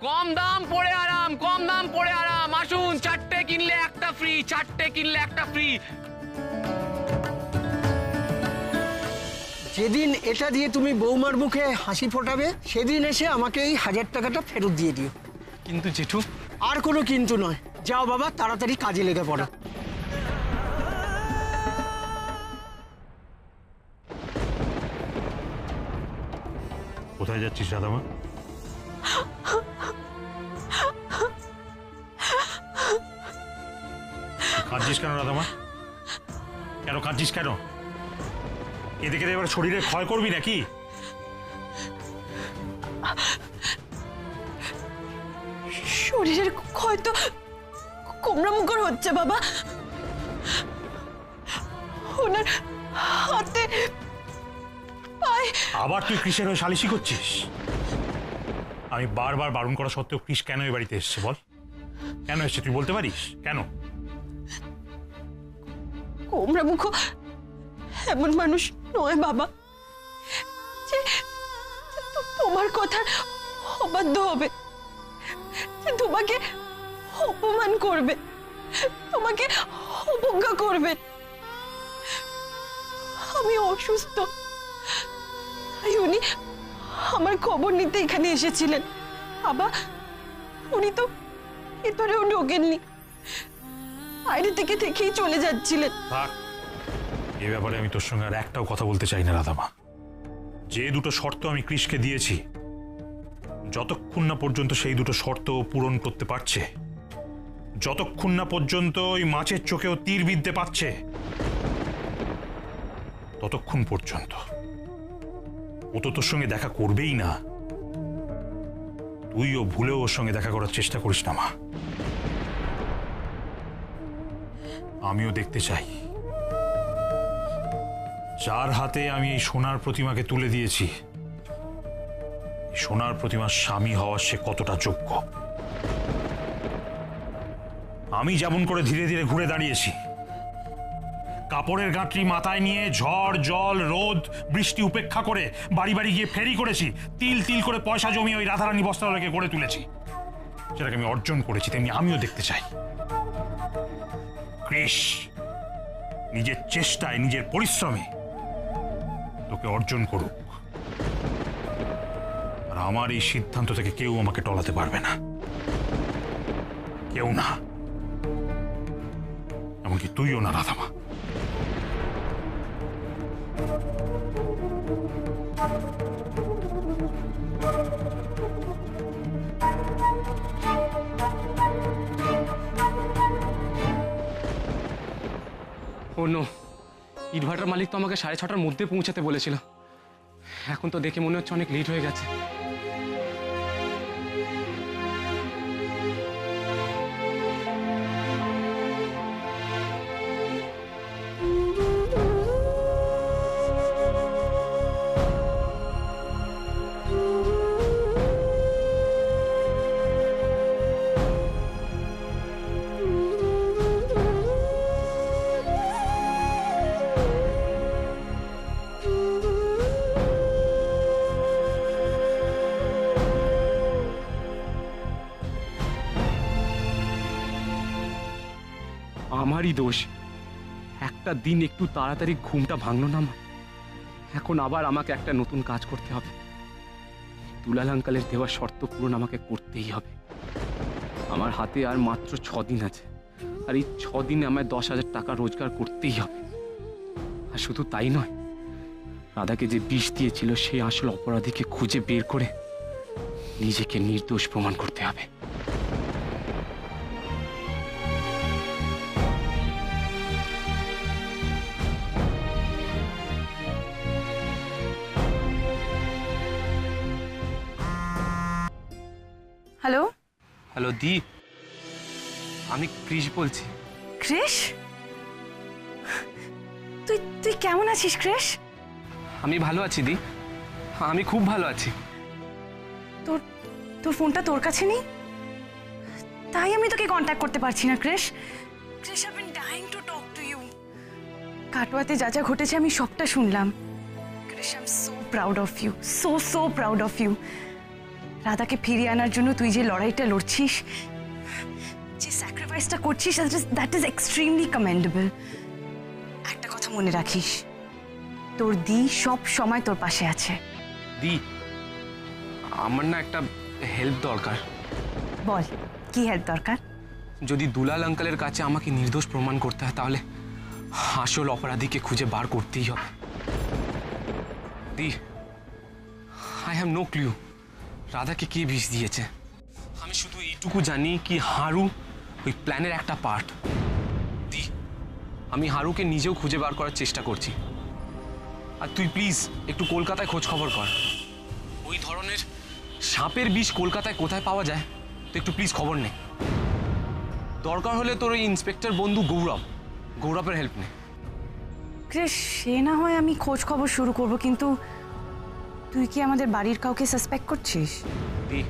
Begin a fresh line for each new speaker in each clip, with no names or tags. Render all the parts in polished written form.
কম দাম পড়ে আরাম, কম দাম পড়ে আরাম। আসুন, 4টে কিনলে একটা ফ্রি, 4টে কিনলে একটা ফ্রি।
যেদিন এটা দিয়ে তুমি বৌমার মুখে হাসি ফোটাবে সেদিন এসে আমাকে এই 1000 টাকাটা ফেরত দিয়ে দিও।
কিন্তু জেঠু।
আর কোনো কিন্তু নয়, যাও বাবা, তাড়াতাড়ি কাজে লেগে পড়ো।
কোথায় যাচ্ছিস রাধামা? কাঁদছিস কেন রাধামা? কেন কাঁদছিস কেন? কেঁদে কেঁদে এবার শরীরে ক্ষয় করবি নাকি?
শরীরের ক্ষয় তো কোমরা মুখর হচ্ছে বাবা। ওনার হাতে পায়ে।
আবার তুই কৃষের হয়ে সালিশি করছিস? আমি বারবার বারণ করা সত্ত্বেও কৃষ কেন এই বাড়িতে এসছে বল? কেন এসছে তুই বলতে পারিস? কেন?
কোমরা মুখ এমন মানুষ নয় বাবা যে তোমার কথার অবাধ্য হবে, তোমাকে অপমান করবে, তোমাকে অবজ্ঞা করবে। আমি অসুস্থ, তাই উনি আমার খবর নিতে এখানে এসেছিলেন। বাবা, উনি তো ভেতরেও ঢোকেননি, বাইরে থেকে থেকেই চলে যাচ্ছিলেন।
এ ব্যাপারে আমি তোর সঙ্গে আর একটাও কথা বলতে চাই না রাধামা। যে দুটো শর্ত আমি কৃষকে দিয়েছি, যতক্ষণ না পর্যন্ত সেই দুটো শর্ত পূরণ করতে পারছে, যতক্ষণ না পর্যন্ত ওই মাছের চোখেও তীর বিঁধতে পারছে, ততক্ষণ পর্যন্ত ও তো তোর সঙ্গে দেখা করবেই না। তুইও ভুলেও ওর সঙ্গে দেখা করার চেষ্টা করিস না মা। আমিও দেখতে চাই যার হাতে আমি এই সোনার প্রতিমাকে তুলে দিয়েছি, সোনার প্রতিমার স্বামী হওয়ার সে কতটা যোগ্য। আমি যেমন করে ধীরে ধীরে ঘুরে দাঁড়িয়েছি, কাপড়ের গাঁটরি মাথায় নিয়ে ঝড় জল রোদ বৃষ্টি উপেক্ষা করে বাড়ি বাড়ি গিয়ে ফেরি করেছি, তিল তিল করে পয়সা জমিয়ে ওই রাধারানী বস্ত্রালয়কে গড়ে তুলেছি। সেটাকে আমি অর্জন করেছি, তেমনি আমিও দেখতে চাই কৃষ নিজের চেষ্টায় নিজের পরিশ্রমে তোকে অর্জন করুক। আর আমার এই সিদ্ধান্ত থেকে কেউ আমাকে টলাতে পারবে না, কেউ না, এমনকি তুইও না রাধামা।
ও নো, ইটভাটার মালিক তো আমাকে 6:30টার মধ্যে পৌঁছাতে বলেছিল। এখন তো দেখে মনে হচ্ছে অনেক লেট হয়ে গেছে। আমারই দোষ, একটা দিন একটু তাড়াতাড়ি ঘুমটা ভাঙলো না আমার। এখন আবার আমাকে একটা নতুন কাজ করতে হবে। দুলাল আঙ্কালের দেওয়া শর্ত পূরণ আমাকে করতেই হবে। আমার হাতে আর মাত্র 6 দিন আছে, আর এই 6 দিনে আমায় 10,000 টাকা রোজগার করতেই হবে। আর শুধু তাই নয়, রাধাকে যে বিষ দিয়েছিল সেই আসল অপরাধীকে খুঁজে বের করে নিজেকে নির্দোষ প্রমাণ করতে হবে।
হ্যালো
হ্যালো দি, আমি কৃষ বলছি।
ক্রিশ, তুই তুই কেমন আছিস ক্রিশ?
আমি ভালো আছি দি, আমি খুব ভালো আছি।
তোর তোর ফোনটা তোর কাছে নেই, তাই আমি তোকে কন্ট্যাক্ট করতে পারছি না Krish. Krish, I been dying to talk to you. কাটোয়াতে যা যা ঘটেছে আমি সবটা শুনলাম। Krish, I am so proud of you, so proud of you. রাধাকে ফিরিয়ে আনার জন্য তুই যে লড়াইটা লড়ছিস, যে স্যাক্রিফাইসটা করছিস, দ্যাট ইজ এক্সট্রিমলি কমেন্ডেবল। একটা কথা মনে রাখিস, তোর দি সব সময় তোর পাশে আছে।
দি, আমার না একটা হেল্প দরকার।
বল, কি হেল্প দরকার?
যদি দুলাল আঙ্কেলের কাছে আমাকে নির্দোষ প্রমাণ করতে হয়, তাহলে আসল অপরাধীকে খুঁজে বার করতেই হবে। দি, আই হ্যাভ নো ক্লু রাধাকে কে বিষ দিয়েছে। আমি শুধু এইটুকু জানি কি হারু ওই প্ল্যানের একটা পার্ট। দি, আমি হারুকে নিজেও খুঁজে বার করার চেষ্টা করছি। আর তুই প্লিজ একটু কলকাতায় খোঁজ খবর কর। ওই ধরনের সাপের বিষ কলকাতায় কোথায় পাওয়া যায় তো একটু প্লিজ খবর নে। দরকার হলে তোর ওই ইন্সপেক্টর বন্ধু গৌরবের হেল্প নে।
ক্রিস, সে না হয় আমি খোঁজ খবর শুরু করব, কিন্তু তুই কি আমাদের বাড়ির কাউকে সাসপেক্ট করছিস?
দি,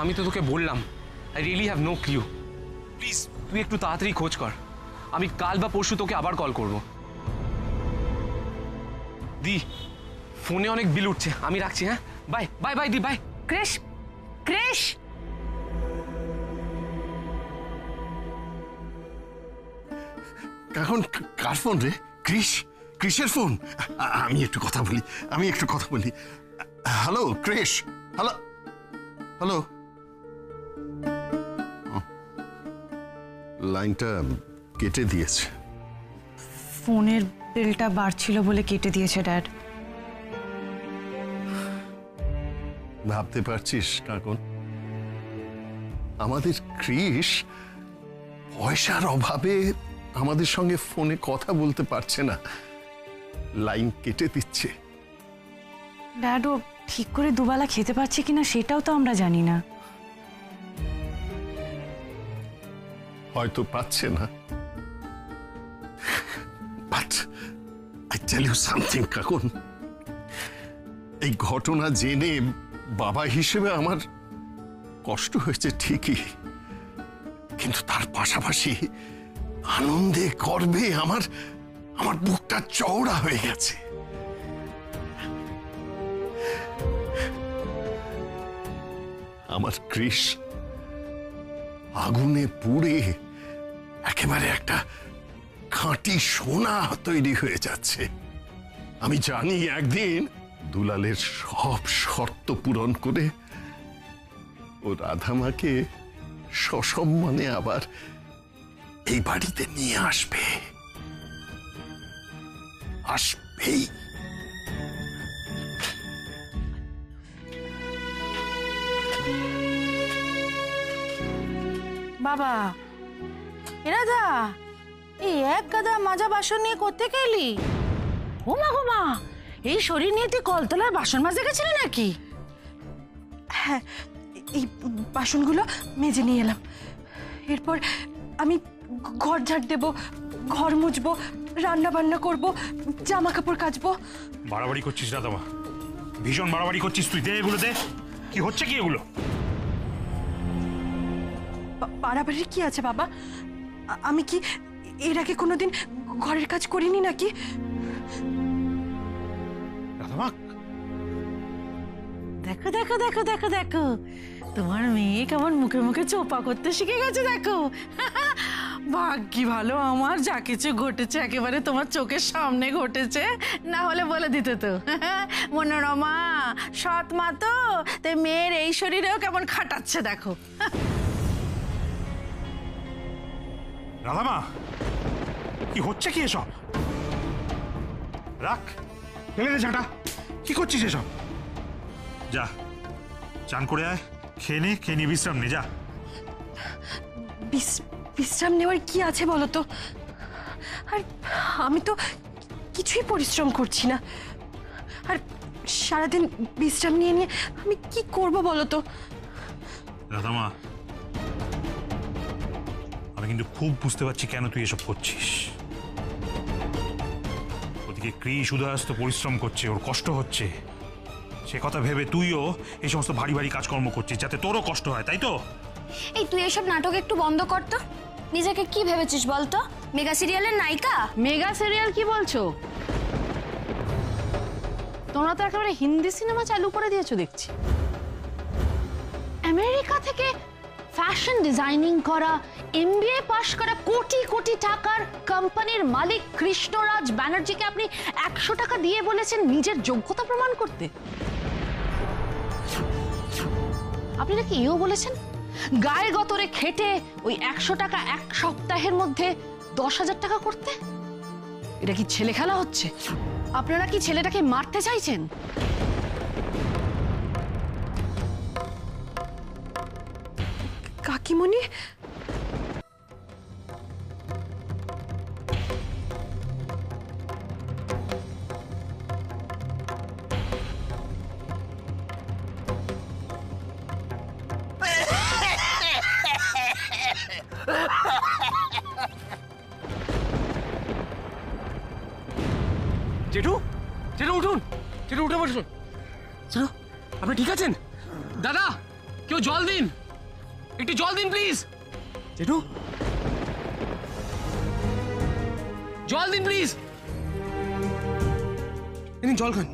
আমি তো তোকে বললাম I really have no clue. Please তুই একটু তাড়াতাড়ি খোঁজ কর। আমি কাল বা পরশু তোকে আবার কল করব। দি, ফোনে অনেক বিল উঠছে, আমি রাখছি। হ্যাঁ, বাই বাই বাই দি, বাই।
Chris, Chris!
এখন কার ফোন রে? ক্রিসের ফোন। আমি একটু কথা বলি। Hello Chris, hello hello. লাইনটা কেটে দিয়েছে।
ফোনের বিলটা বাড়ছিল বলে কেটে দিয়েছে ড্যাড।
ভাবতে পারছিস কাকন, আমাদের ক্রিস পয়সার অভাবে আমাদের সঙ্গে ফোনে কথা বলতে পারছে না, লাইন কেটে দিচ্ছে।
ড্যাড, ও ঠিক করে দুবেলা খেতে পারছে কিনা সেটাও তো আমরা জানি না।
হয়তো পাচ্ছে না, but I tell you something Kakon, এই ঘটনা জেনে বাবা হিসেবে আমার কষ্ট হয়েছে ঠিকই, কিন্তু তার পাশাপাশি আনন্দে গর্বে আমার বুকটা চওড়া হয়ে গেছে। আমার ক্রিস আগুনে পুড়ে একেবারে একটা খাঁটি সোনা তৈরি হয়ে যাচ্ছে। আমি জানি একদিন দুলালের সব শর্ত পূরণ করে ও রাধামাকে সসম্মানে আবার এই বাড়িতে নিয়ে আসবেই।
বাবা, রাধা, এই এক গাদা মাজা বাসন নিয়ে করতে গেলি? ওমা, এই শরীর নিয়ে তুই কলতলার বাসন মাজতে গেছিলি নাকি?
হ্যাঁ, এই বাসনগুলো মেজে নিয়ে এলাম। এরপর আমি ঘর ঝাড় দেবো, ঘর মুছবো, রান্না বান্না করবো, জামা কাপড় কাচবো।
বাড়াবাড়ি করছিস রাধামা, ভীষণ বাড়াবাড়ি করছিস তুই। দে এগুলো দে। কি হচ্ছে কি এগুলো?
বাড়াবাড়ির কি আছে বাবা? আমি কি এর আগে কোনোদিন ঘরের কাজ করিনি নাকি?
রাধামা,
দেখো দেখো দেখো দেখো দেখো, তোমার মেয়ে কেমন মুখে মুখে চোপা করতে শিখে গেছে দেখো। ভাগ্যি ভালো আমার, যা কিছু ঘটেছে একেবারে তোমার চোখের সামনে ঘটেছে, না হলে বলে দিত তো। মনোরমা সৎ মা তো, তাই মেয়ের এই শরীরেও কেমন খাটাচ্ছে দেখো।
রাধামা, কি হচ্ছে কি এসব? রাখ, ফেলে দে ঝাঁটা। কি করছিস এসব? যা চান করে আয়, খেয়ে নিয়ে বিশ্রাম নে, যা।
বিশ্রাম নেওয়ার কি আছে বলো তো? আর আমি তো কিছুই পরিশ্রম করছি না, আর সারাদিন বিশ্রাম নিয়ে আমি কি করব বলো তো?
রাধামা, আমি কিন্তু খুব বুঝতে পারছি কেন তুই এসব করছিস। ওদিকে ক্রিস উদয়াস্ত পরিশ্রম করছে, ওর কষ্ট হচ্ছে, সে কথা ভেবে তুইও এই সমস্ত ভারী ভারী কাজকর্ম করছিস যাতে তোরও কষ্ট হয়, তাই তো?
এই তুই এসব নাটক একটু বন্ধ কর তো। নিজেকে কি ভেবেছিস বলতো? মেগা সিরিয়ালের নায়িকা?
মেগা সিরিয়াল কি বলছো? তোমরা তো একেবারে হিন্দি সিনেমা চালু করে দিয়েছো দেখছি।
আমেরিকা থেকে ফ্যাশন ডিজাইনিং করা এমবিএ পাশ করা কোটি কোটি টাকার কোম্পানির মালিক কৃষ্ণরাজ ব্যানার্জিকে আপনি 100 টাকা দিয়ে বলেছেন নিজের যোগ্যতা প্রমাণ করতে। আপনি নাকি এও বলেছেন গায়ে গতরে খেটে ওই 100 টাকা 1 সপ্তাহের মধ্যে 10,000 টাকা করতে। এটা কি ছেলে খেলা হচ্ছে? আপনারা কি ছেলেটাকে মারতে চাইছেন?
কাকিমণি,
জেঠু, জেঠু উঠুন, জেঠু উঠে বসুন। জেঠু, আপনি ঠিক আছেন? দাদা, কেউ জল দিন, একটু জল দিন প্লিজ। জেঠু, জল দিন প্লিজ। এদিন জল খান।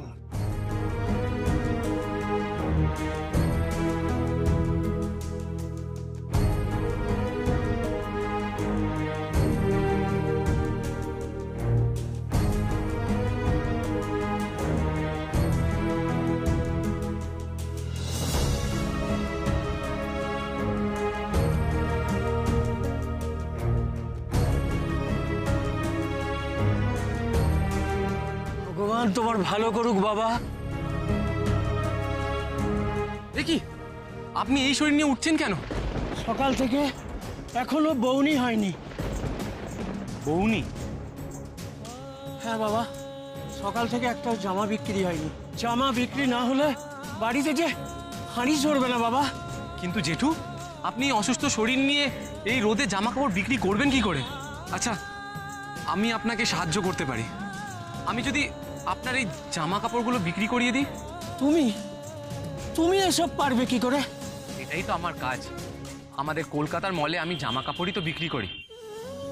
ভগবান তোমার ভালো করুক বাবা।
দেখি, আপনি এই শরীর নিয়ে উঠছেন কেন?
সকাল থেকে এখনো বউনি হয়নি।
বউনি?
হ্যাঁ বাবা, সকাল থেকে একটা জামা বিক্রি হয়নি। জামা বিক্রি না হলে বাড়িতে যে হাঁড়ি চড়বে না বাবা।
কিন্তু জেঠু, আপনি অসুস্থ শরীর নিয়ে এই রোদে জামা কাপড় বিক্রি করবেন কি করে? আচ্ছা, আমি আপনাকে সাহায্য করতে পারি। আমি যদি আপনার এই জামা কাপড়গুলো বিক্রি করিয়ে দিই।
তুমি তুমি এসব পারবে কি করে?
এটাই তো আমার কাজ। আমাদের কলকাতার মলে আমি জামা কাপড়ই তো বিক্রি করি।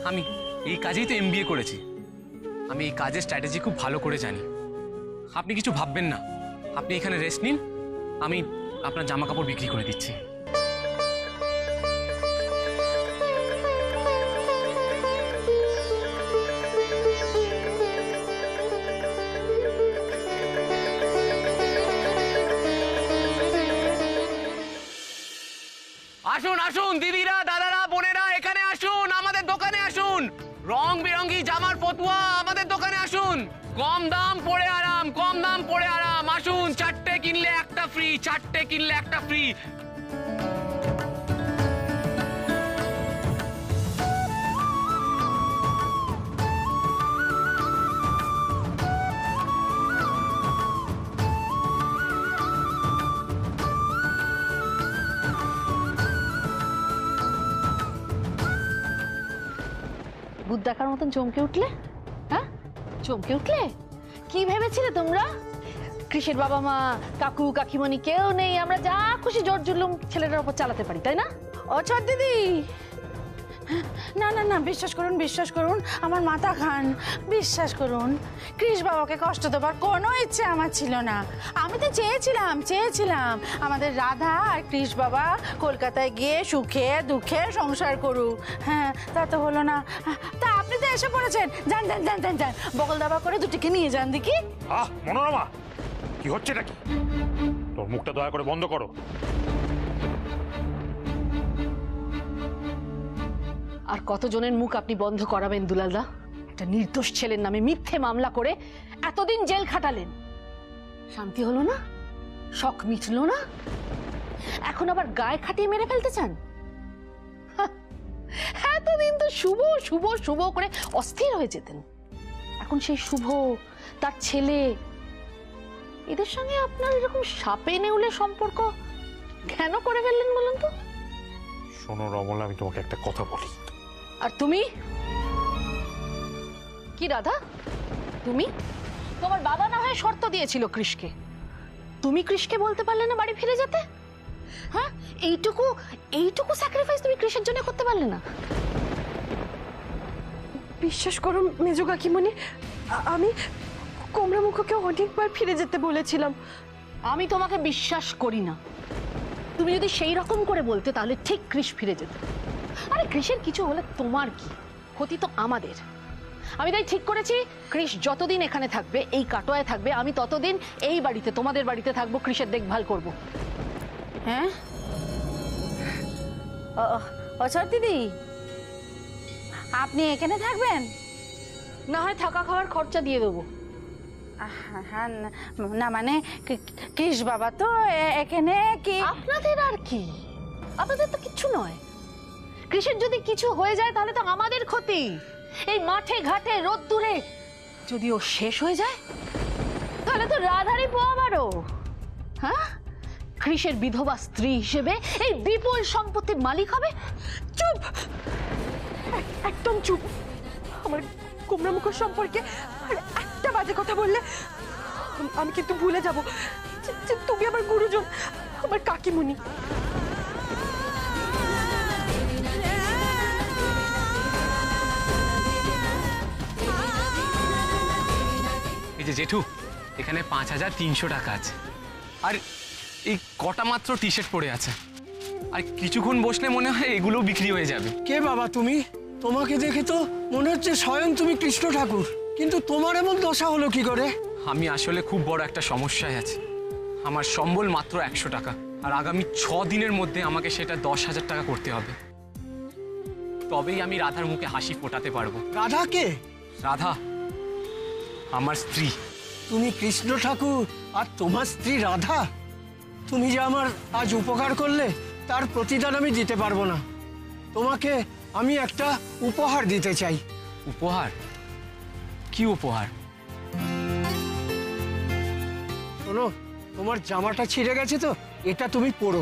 আমি এই কাজেই তো এমবিএ করেছি। আমি এই কাজের স্ট্র্যাটেজি খুব ভালো করে জানি। আপনি কিছু ভাববেন না, আপনি এখানে রেস্ট নিন, আমি আপনার জামা কাপড় বিক্রি করে দিচ্ছি। আসুন আসুন দিদিরা, দাদারা, বোনেরা, এখানে আসুন, আমাদের দোকানে আসুন। রং বেরঙ্গি জামার ফতুয়া আমাদের দোকানে আসুন। কম দাম পড়ে আরাম, কম দাম পড়ে আরাম। আসুন, 4টে কিনলে একটা ফ্রি, 4টে কিনলে একটা ফ্রি।
ভূত দেখার মতন চমকে উঠলে? হ্যাঁ, চমকে উঠলে? কি ভেবেছিলে তোমরা? কৃষির বাবা মা, কাকু কাকিমণি কেউ নেই, আমরা যা খুশি জোর জুলুম ছেলেটার উপর চালাতে পারি, তাই না?
ও ছোট দিদি, না না না, বিশ্বাস করুন, বিশ্বাস করুন, আমার মাথা খান, বিশ্বাস করুন। কৃষ বাবাকে কষ্ট দেবার কোনো ইচ্ছে আমার ছিল না। আমি তো চেয়েছিলাম আমাদের রাধা আর কৃষ বাবা কলকাতায় গিয়ে সুখে দুঃখে সংসার করুক। হ্যাঁ, তা তো হলো না। তা আপনি তো এসে পড়েছেন। যান যান যান যান যান, বগল দাবা করে দুটিকে নিয়ে যান দেখি।
মনোরমা, কি হচ্ছে এটা? কি তোর মুখটা দয়া করে বন্ধ করো।
আর কতজনের মুখ আপনি বন্ধ করাবেন দুলালদা? একটা নির্দোষ ছেলের নামে মিথ্যে মামলা করে এতদিন জেল খাটালেন, শান্তি হলো না? শখ মিটলো না? এখন আবার গায়ে খাটিয়ে মেরে ফেলতে চান? এতদিন তো শুভ শুভ শুভ করে অস্থির হয়ে যেতেন, এখন সেই শুভ, তার ছেলে, এদের সঙ্গে আপনার এরকম সাপে নেউলে সম্পর্ক কেন করে ফেললেন বলুন তো?
শোনো রমলা, আমি তোমাকে একটা কথা বলি।
আর তুমি কি রাধা, তুমি? তোমার বাবা না হয় শর্ত দিয়েছিল কৃষকে, তুমি কৃষকে বলতে পারলে না বাড়ি ফিরে যেতে? হ্যাঁ, এইটুকু স্যাক্রিফাইস তুমি কৃষের জন্য করতে পারলে না?
বিশ্বাস করুন মেজো কাকিমণি, আমি কমলামুখকে অনেকবার ফিরে যেতে বলেছিলাম।
আমি তোমাকে বিশ্বাস করি না। তুমি যদি সেই রকম করে বলতে তাহলে ঠিক কৃষ ফিরে যেত। আরে কৃষের কিছু হলে তোমার কি ক্ষতি? তো আমাদের। আমি তাই ঠিক করেছি কৃষ যতদিন এখানে থাকবে, এই কাটোয়ায় থাকবে, আমি ততদিন এই বাড়িতে, তোমাদের বাড়িতে থাকবো, কৃষের দেখভাল করব।
হ্যাঁ অচর দিদি, আপনি এখানে থাকবেন?
না হয় থাকা খাওয়ার খরচা দিয়ে দেবো।
হ্যাঁ না মানে কৃষ বাবা তো এখানে কি?
আপনাদের আর কি, আপনাদের তো কিচ্ছু নয়। কৃষির যদি কিছু হয়ে যায় তাহলে তো আমাদের ক্ষতি। এই মাঠে ঘাটে রোদ্দুরে যদি ও শেষ হয়ে যায় তাহলে তো রাধারই পোয়াবারও। হ্যাঁ, কৃষের বিধবা স্ত্রী হিসেবে এই বিপুল সম্পত্তির মালিক হবে।
চুপ, একদম চুপ। আমার কুমড়া মুখোর সম্পর্কে আর একটা বাজে কথা বললে আমি কিন্তু ভুলে যাব যে তুমি আমার গুরুজন, আমার কাকিমুনি।
এই যে জেঠু, এখানে 5300 টাকা আছে, আর এই কটা মাত্র টি শার্ট পরে আছে, আর কিছুক্ষণ বসলে মনে হয় এগুলো বিক্রি হয়ে যাবে।
কে বাবা তুমি? তোমাকে দেখে তো মনে হচ্ছে স্বয়ং তুমি কৃষ্ণ ঠাকুর, কিন্তু তোমার এমন দশা হলো কি করে?
আমি আসলে খুব বড় একটা সমস্যায় আছি। আমার সম্বল মাত্র 100 টাকা, আর আগামী 6 দিনের মধ্যে আমাকে সেটা 10,000 টাকা করতে হবে। তবেই আমি রাধার মুখে হাসি ফোটাতে পারবো।
রাধা কে?
রাধা আমার স্ত্রী।
তুমি কৃষ্ণ ঠাকুর আর তোমার স্ত্রী রাধা? তুমি যে আমার আজ উপকার করলে তার প্রতিদান আমি দিতে পারবো না। তোমাকে আমি একটা উপহার দিতে চাই।
উপহার? কি উপহার?
শোনো, তোমার জামাটা ছিঁড়ে গেছে তো, এটা তুমি পরো।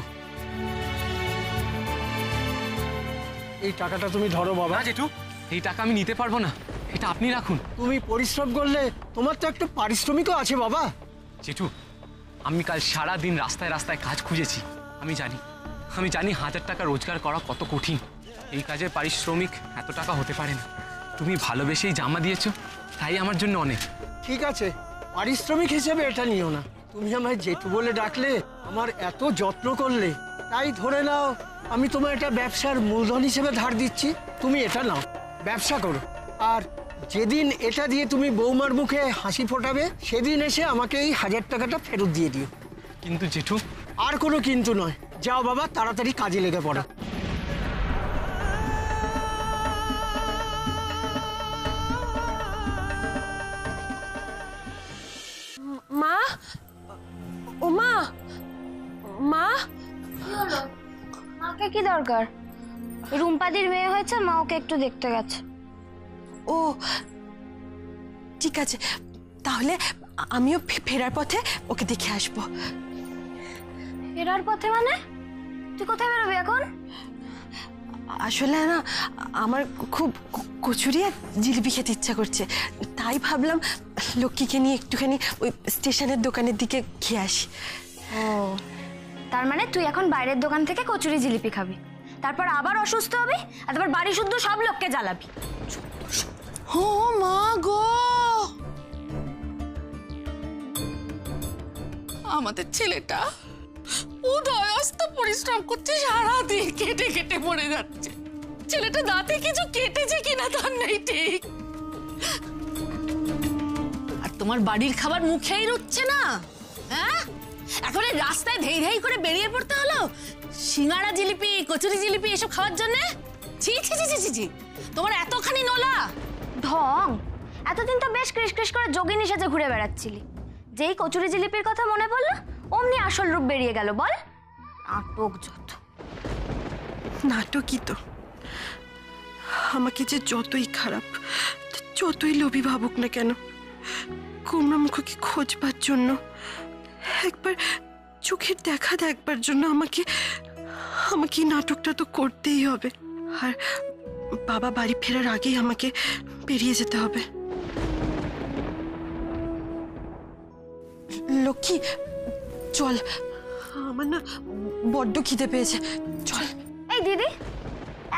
এই টাকাটা তুমি ধরো বাবা।
না জেঠু, এই টাকা আমি নিতে পারবো না, এটা আপনি রাখুন।
তুমি পরিশ্রম করলে তোমার তো একটা পারিশ্রমিকও আছে বাবা।
জেঠু, আমি কাল সারা দিন রাস্তায় রাস্তায় কাজ খুঁজেছি। আমি জানি 1000 টাকা রোজগার করা কত কঠিন। এই কাজের পারিশ্রমিক এত টাকা হতে পারে না। তুমি ভালোবেসেই জামা দিয়েছো, তাই আমার জন্য অনেক।
ঠিক আছে, পারিশ্রমিক হিসেবে এটা নিও না। তুমি আমায় জেঠু বলে ডাকলে, আমার এত যত্ন করলে, তাই ধরে নাও আমি তোমার একটা ব্যবসার মূলধন হিসেবে ধার দিচ্ছি। তুমি এটা নাও, ব্যবসা করো, আর যেদিন এটা দিয়ে তুমি বৌমার মুখে হাসি ফোটাবে সেদিন এসে আমাকে এই 1000 টাকাটা ফেরত দিয়ে দিও।
কিন্তু জেঠু।
আর কোনো কিন্তু নয়, যাও বাবা, তাড়াতাড়ি কাজে লেগে পড়ো।
মা, ও মা, মা।
মাকে কি দরকার? রুম্পাদির মেয়ে হয়েছে, মা ওকে একটু দেখতে গেছে।
ও ঠিক আছে, তাহলে আমিও ফেরার পথে ওকে দেখে আসবো।
ফেরার পথে মানে? তুই কোথায় বেরোবি এখন?
আসলে না, আমার খুব কচুরি আর জিলিপি খেতে ইচ্ছা করছে, তাই ভাবলাম লক্ষ্মীকে নিয়ে একটুখানি ওই স্টেশনের দোকানের দিকে খেয়ে আসি।
ও, তার মানে তুই এখন বাইরের দোকান থেকে কচুরি জিলিপি খাবি, তারপর আবার অসুস্থ হবি, আর তারপর বাড়ি শুদ্ধ সব লোককে জ্বালাবি।
ও মা গো, আমাদের ছেলেটা উদয়স্ত পরিশ্রম করছে, সারাদিন কেটে কেটে মরে যাচ্ছে। ছেলেটা দাঁতে কিছু কেটেছে কিনা তার নেই ঠিক। আর তোমার বাড়ির খাবার মুখেই রুচ্ছে না। হ্যাঁ, এখন এই রাস্তায় ধেই ধেই করে বেরিয়ে পড়তে হলো সিঙ্গাড়া জিলিপি, কচুরি জিলিপি এসব খাওয়ার জন্য? ছি ছি ছি ছি ছি, তোমার এতখানি নোলা
ঢং! এতদিন তো বেশ কৃষ কৃষ করে যোগিনী সেজে ঘুরে বেড়াচ্ছিলি, যেই কচুরি জিলিপির কথা মনে পড়লো অমনি আসল রূপ বেরিয়ে গেল। বল, নাটক যত।
নাটকই তো। আমাকে যে যতই খারাপ, যতই লোভী ভাবুক না কেন, কুমড়া মুখোকে খোঁজবার জন্য, একবার চোখের দেখা দেখবার জন্য আমাকে এই নাটকটা তো করতেই হবে। আর বাবা বাড়ি ফেরার আগেই আমাকে বেরিয়ে যেতে হবে। লক্ষ্মী চল, আমার না বড্ড খিদে পেয়েছে, চল।
এই দিদি,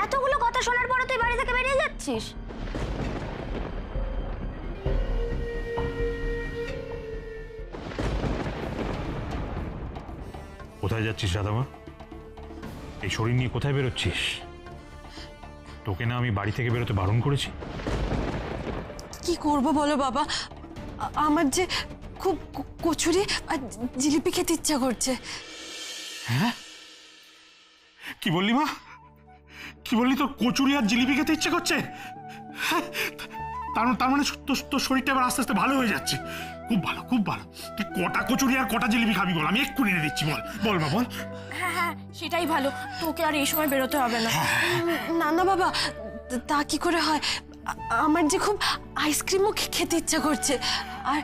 এতগুলো কথা শোনার পরে তুই বাড়ি থেকে বেরিয়ে যাচ্ছিস?
কোথায় যাচ্ছিস রাধামা? এই শরীর নিয়ে কোথায় বেরোচ্ছিস? তোকে না আমি বাড়ি থেকে বেরোতে বারণ করেছি?
কি করব বলো বাবা, আমার যে খুব কচুরি আর জিলিপি খেতে ইচ্ছা করছে।
হ্যাঁ, কি বললি মা? কি বললি? তোর কচুরি আর জিলিপি খেতে ইচ্ছে করছে? হ্যাঁ, তার মানে তোর শরীরটা এবার আস্তে আস্তে ভালো হয়ে যাচ্ছে। খুব ভালো, খুব ভালো। তুই কটা কচুরি আর কটা জিলিপি খাবি বল, আমি এক্ষুনি এনে দিচ্ছি। বল বল মা, বল।
হ্যাঁ হ্যাঁ, সেটাই ভালো, তোকে আর এই সময় বেরোতে হবে না। না না বাবা, তা কি করে হয়? আমার যে খুব আইসক্রিমও খেতে ইচ্ছা করছে। আর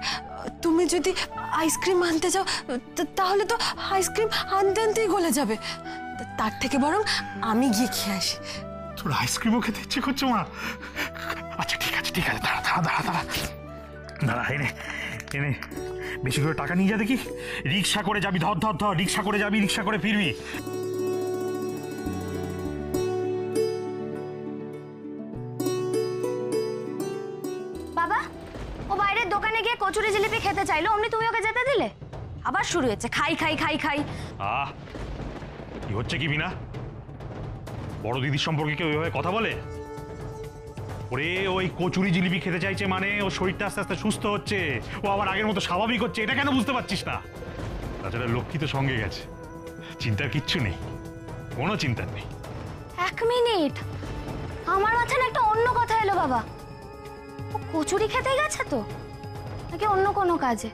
তুমি যদি আইসক্রিম আনতে যাও তাহলে তো আইসক্রিম আনতে আনতেই গলে যাবে। তার থেকে বরং আমি গিয়ে খেয়ে আসি।
তোর আইসক্রিমও খেতে ইচ্ছে করছে মা? আচ্ছা ঠিক আছে, ঠিক আছে, দাঁড়া দাঁড়া দাঁড়া দাঁড়া, এনে এনে বেশি করে টাকা নিয়ে যা দেখি। রিক্সা করে যাবি, ধর ধর ধর, রিক্সা করে যাবি, রিক্সা করে ফিরবি।
বাবা, ও বাইরের দোকানে গিয়ে কচুরি জিলিপি খেতে চাইলো, অমনি তুমি ওকে যেতে দিলে? আবার শুরু হয়েছে খাই খাই খাই খাই।
কি হচ্ছে কি বিনা? বড় দিদির সম্পর্কে কেউ ওইভাবে কথা বলে? ওরে, ওই কচুরি জিলিপি খেতে চাইছে মানে ও শরীরটা আস্তে আস্তে সুস্থ হচ্ছে, ও আবার আগের মতো স্বাভাবিক হচ্ছে। এটা কেন বুঝতে পারছিস না? তাছাড়া লক্ষ্মী তো সঙ্গে গেছে, চিন্তার কিচ্ছু নেই, কোনো চিন্তার নেই।
এক মিনিট, আমার মাথায় না একটা অন্য কথা এলো বাবা। ও কচুরি খেতে গেছে তো, নাকি অন্য কোনো কাজে?